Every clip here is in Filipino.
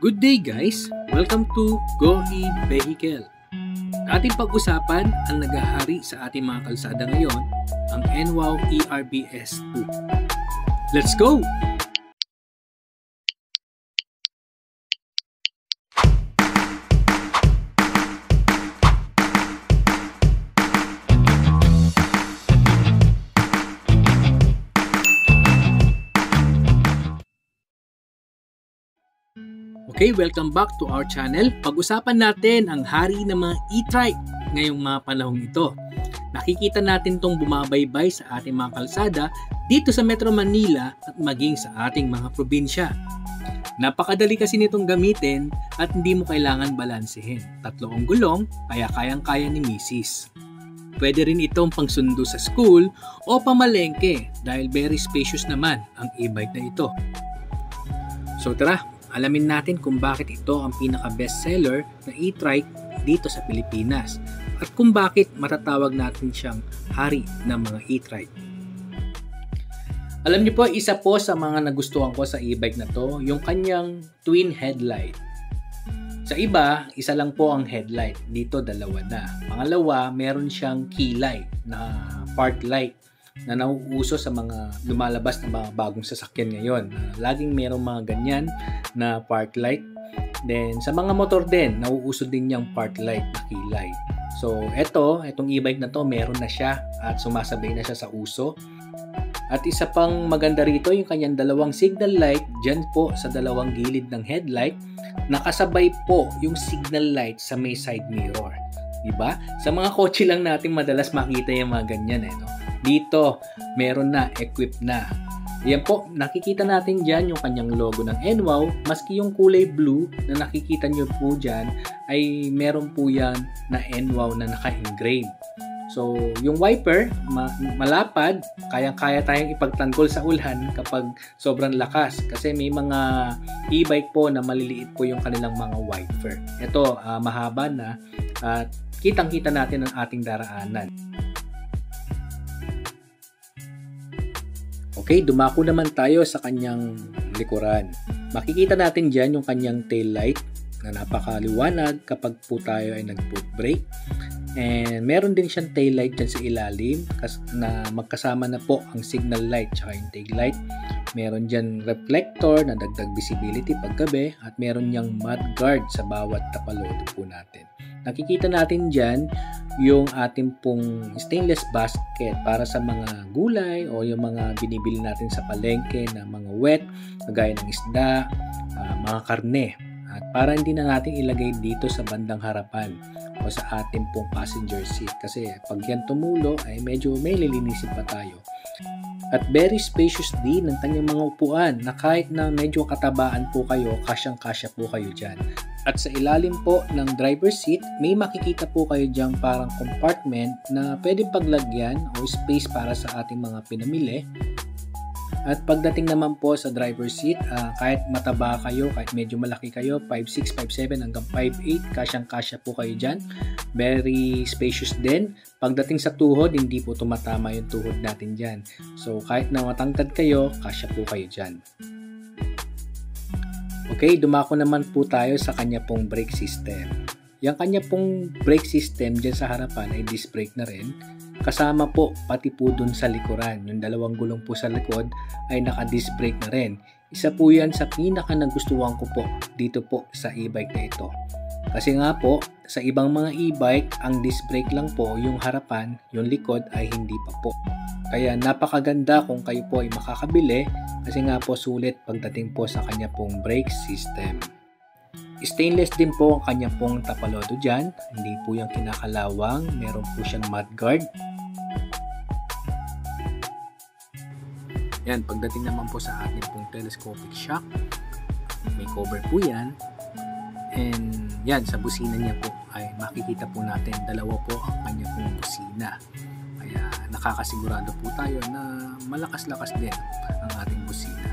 Good day guys! Welcome to Go E-Vehicle. Ating pag-usapan ang naghahari sa ating mga kalsada ngayon, ang NWOW ERBS 2. Let's go! Okay, welcome back to our channel. Pag-usapan natin ang hari ng mga e-trike ngayong mga panahong ito. Nakikita natin itong bumabaybay sa ating mga kalsada dito sa Metro Manila at maging sa ating mga probinsya. Napakadali kasi nitong gamitin at hindi mo kailangan balansehin. 3 ang gulong, kaya kayang-kaya ni Mrs. Pwede rin itong pangsundo sa school o pamalengke dahil very spacious naman ang e-bike na ito. So tara, alamin natin kung bakit ito ang pinaka-best seller na e-trike dito sa Pilipinas at kung bakit matatawag natin siyang hari ng mga e-trike. Alam niyo po, isa po sa mga nagustuhan ko sa e-bike na to, yung kanyang twin headlight. Sa iba, isa lang po ang headlight. Dito, dalawa na. Pangalawa, meron siyang key light na park light na nauuso sa mga lumalabas na mga bagong sasakyan ngayon. Laging merong mga ganyan na park light. Then sa mga motor din, nauuso din yung park light na key light. So itong e-bike na to, meron na siya at sumasabay na siya sa uso. At isa pang maganda rito, yung kanyang dalawang signal light dyan po sa dalawang gilid ng headlight. Nakasabay po yung signal light sa may side mirror. Diba? Sa mga kotse lang natin madalas makita yung mga ganyan no? Dito, meron na, equipped na. Yan po, nakikita natin dyan yung kanyang logo ng NWOW. Maski yung kulay blue na nakikita nyo po dyan, ay meron po yan na NWOW na naka-engrave. So, yung wiper, malapad, kayang-kaya tayong ipagtanggol sa ulan kapag sobrang lakas. Kasi may mga e-bike po na maliliit po yung kanilang mga wiper. Ito, mahaba na at kitang-kita natin ang ating daraanan. Okay, dumako naman tayo sa kanyang likuran. Makikita natin dyan yung kanyang tail light na napakaliwanag kapag po tayo ay nag-foot brake. And meron din siyang tail light dyan sa ilalim na magkasama na po ang signal light at yung tail light. Meron dyan reflector na dagdag visibility paggabi at meron niyang mud guard sa bawat tapalodo po natin. Nakikita natin dyan yung ating pong stainless basket para sa mga gulay o yung mga binibili natin sa palengke na mga wet, kagaya ng isda, mga karne. At para hindi na natin ilagay dito sa bandang harapan o sa ating pong passenger seat kasi pag yan tumulo ay medyo may lilinisin pa tayo. At very spacious din ng kanyang mga upuan na kahit na medyo katabaan po kayo, kasyang-kasya po kayo dyan. At sa ilalim po ng driver seat, may makikita po kayo dyan parang compartment na pwede paglagyan o space para sa ating mga pinamili. At pagdating naman po sa driver seat, kahit mataba kayo, kahit medyo malaki kayo, 5'6", 5'7", hanggang 5'8", kasyang-kasya po kayo dyan. Very spacious din. Pagdating sa tuhod, hindi po tumatama yung tuhod natin dyan. So kahit na matangkad kayo, kasya po kayo dyan. Okay, dumako naman po tayo sa kanya pong brake system. Yung kanya pong brake system dyan sa harapan ay disc brake na rin. Kasama po pati po dun sa likuran. Yung dalawang gulong po sa likod ay naka-disc brake na rin. Isa po yan sa pinaka nagustuhan ko po dito po sa e-bike na ito. Kasi nga po, sa ibang mga e-bike, ang disc brake lang po yung harapan, yung likod ay hindi pa po. Kaya napakaganda kung kayo po ay makakabili kasi nga po sulit pagdating po sa kanya pong brake system. Stainless din po ang kanya pong tapalodo dyan. Hindi po yung kinakalawang. Meron po siyang mud guard. Yan, pagdating naman po sa ating pong telescopic shock, may cover po yan. And yan, sa busina niya po ay makikita po natin dalawa po ang kanya pong busina. Kaya nakakasigurado po tayo na malakas-lakas din ang ating busina.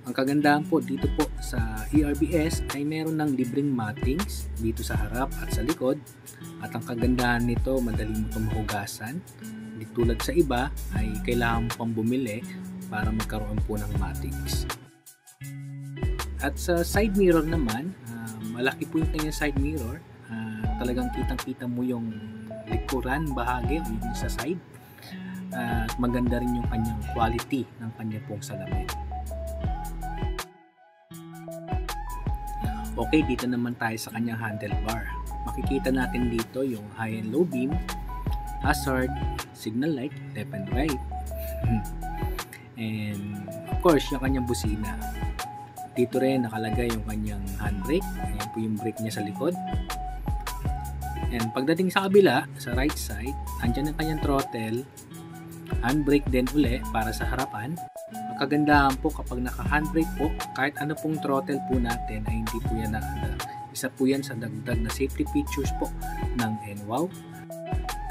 Ang kagandahan po dito po sa ERBS ay meron ng libreng mattings dito sa harap at sa likod. At ang kagandahan nito, madali mo itong mahugasan. Hindi tulad sa iba ay kailangan pang bumili para magkaroon po ng mattings. At sa side mirror naman, malaki po yung kanyang side mirror. Talagang kitang-kita mo yung likuran bahagi o yung sa side. At maganda rin yung kanyang quality ng kanyang pong salamin. Okay, dito naman tayo sa kanyang handlebar. Makikita natin dito yung high and low beam, hazard, signal light, left and right. And of course, yung kanyang busina. Dito rin nakalagay yung kanyang handbrake. Ayan po yung brake niya sa likod. And pagdating sa kabila, sa right side, andyan ang kanyang throttle. Handbrake din uli para sa harapan. Ang kagandahan po kapag naka-handbrake po, kahit ano pong throttle po natin ay hindi po yan isa po yan sa dagdag na safety features po ng NWOW.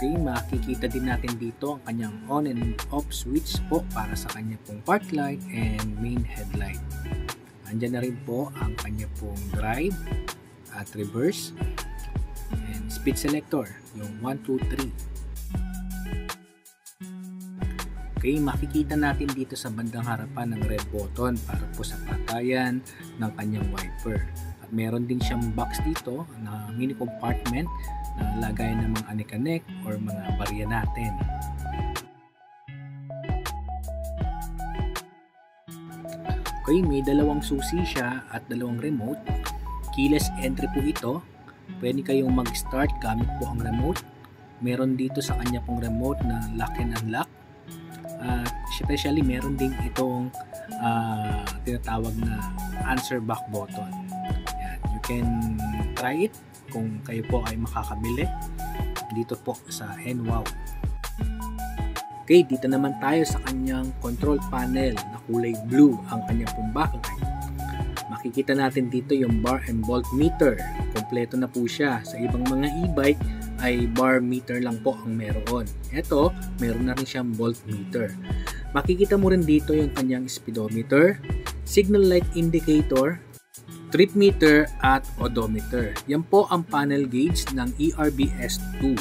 Okay, makikita din natin dito ang kanyang on and off switch po para sa kanya pong park light and main headlight. Andyan na rin po ang kanya pong drive at reverse and speed selector, yung 1, 2, 3. Okay, makikita natin dito sa bandang harapan ng red button para po sa patayan ng kanyang wiper. At meron din siyang box dito na mini compartment na lagay ng mga anek-anek or mga barya natin. Okay, may dalawang susi siya at dalawang remote. Keyless entry po ito. Pwede kayong mag-start gamit po ang remote. Meron dito sa kanya pong remote na lock and unlock. Especially meron din itong tinatawag na answer back button. Yan. You can try it kung kayo po ay makakabili dito po sa NWOW. Okay, dito naman tayo sa kanyang control panel na kulay blue ang kanyang pong backlight. Makikita natin dito yung bar and bolt meter. Kompleto na po siya. Sa ibang mga e-bike ay bar meter lang po ang meron. Ito, meron na rin siyang volt meter. Makikita mo rin dito yung kanyang speedometer, signal light indicator, trip meter at odometer. Yan po ang panel gauge ng ERBS2.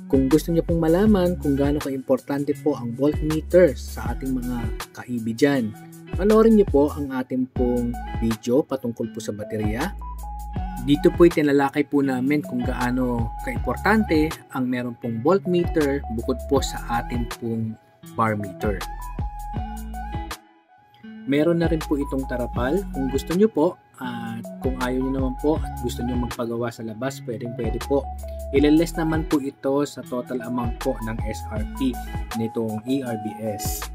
Kung gusto niyo pong malaman kung gaano ka-importante po ang voltmeter sa ating mga kaibi dyan, panoorin niyo po ang ating pong video patungkol po sa baterya. Dito po itinalakay po namin kung gaano ka-importante ang meron pong voltmeter bukod po sa ating pong bar meter. Meron na rin po itong tarapal kung gusto nyo po, at kung ayaw nyo naman po at gusto nyo magpagawa sa labas, pwede po. Ilaless naman po ito sa total amount po ng SRP nitong ERBS.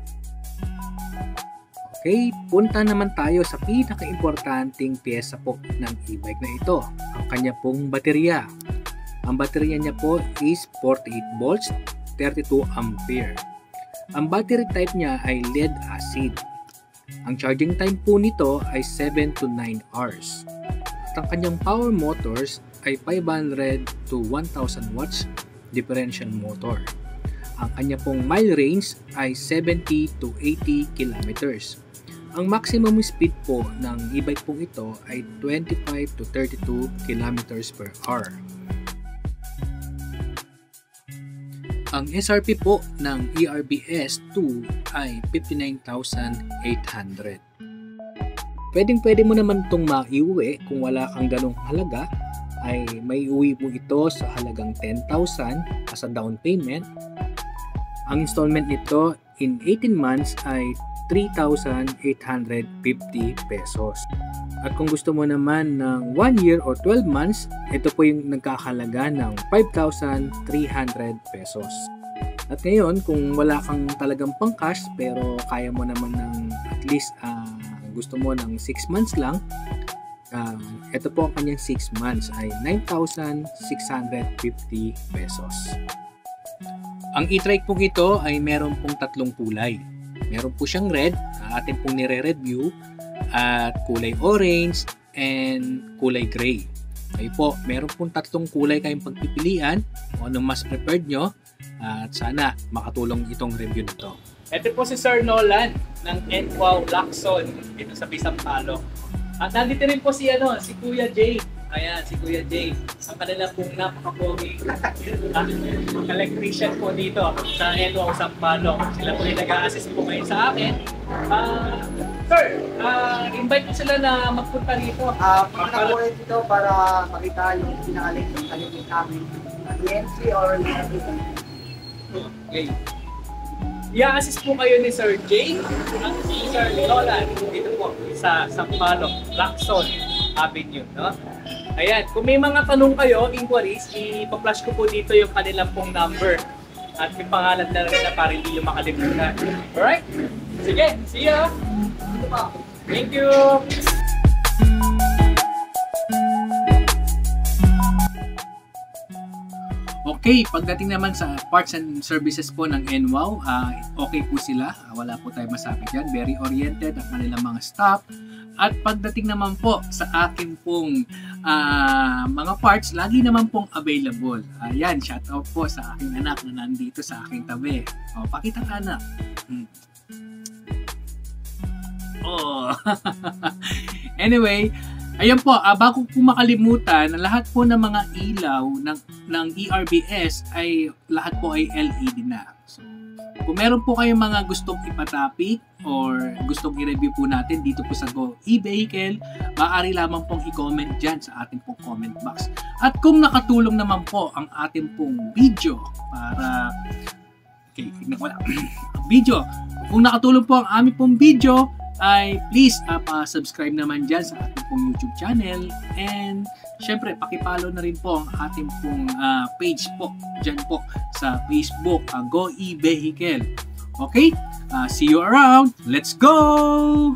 Okay, punta naman tayo sa pinaka-importanting pyesa po ng e-bike na ito, ang kanya pong baterya. Ang baterya niya po is 48 volts, 32 ampere. Ang battery type niya ay lead acid. Ang charging time po nito ay 7 to 9 hours. At ang kanyang power motors ay 500 to 1000 watts differential motor. Ang kanya pong mile range ay 70 to 80 kilometers. Ang maximum speed po ng e-bike pong ito ay 25 to 32 kilometers per hour. Ang SRP po ng ERBS2 ay 59,800. Pwede mo naman itong maiuwi kung wala kang ganong halaga, ay may uwi mo ito sa halagang 10,000 as a down payment. Ang installment nito in 18 months ay 3,850 pesos. At kung gusto mo naman ng 1 year or 12 months, ito po yung nagkakalaga ng 5,300 pesos. At ngayon, kung wala kang talagang pang-cash pero kaya mo naman ng at least gusto mo ng 6 months lang, ito po ang kanyang 6 months ay 9,650 pesos. Ang e-trike pong ito ay meron pong tatlong kulay. Meron po siyang red, atin pong nire-review, at kulay orange and kulay gray. Kayo po, meron pong tatlong kulay kayong pagpipilian kung anong mas preferred nyo, at sana makatulong itong review nito. Ito po si Sir Nolan ng NWOW Lacson dito sa Bisampalo. At nandito rin po si Kuya Jay. Ayan, si Kuya Jay. Ang kanila pong napaka-pogi electrician po dito sa NWOW Sampalo. Sila po yung nag-a-assist po ngayon sa akin. Sir, invite mo sila na magpunta dito. Punta po rin dito para makita yung pinakalit namin. DMC or Okay. I-assist po kayo ni Sir Jay at si Sir Nolan dito po sa Sampaloc, Lacson Avenue, no? Ayan, kung may mga tanong kayo, inquiries, ipa-flash ko po dito yung kanilang pong number at may pangalan na rin na para hindi yung makalimutan. Alright? Sige, see ya! Thank you! Okay, pagdating naman sa parts and services po ng NWOW, okay po sila. Wala po tayong masabi dyan. Very oriented ang kanilang mga staff. At pagdating naman po sa akin pong mga parts, lagi naman pong available. Ayan, shout out po sa aking anak na nandito sa aking tabi. O, pakita ka na. Oh. Anyway, ayan po, bago po makalimutan, lahat po ng mga ilaw ng ERBS ay lahat po ay LED na. So, kung meron po kayong mga gustong ipatapik or gustong i-review po natin dito po sa Go e-Vehicle, maaari lamang pong i-comment dyan sa ating pong comment box. At kung nakatulong naman po ang ating pong video para video, kung nakatulong po ang aming pong video, ay please pa-subscribe naman dyan sa ating pong YouTube channel, and syempre pakipollow na rin po ang ating pong page po dyan po sa Facebook, Go e-Vehicle. Okay? See you around. Let's go!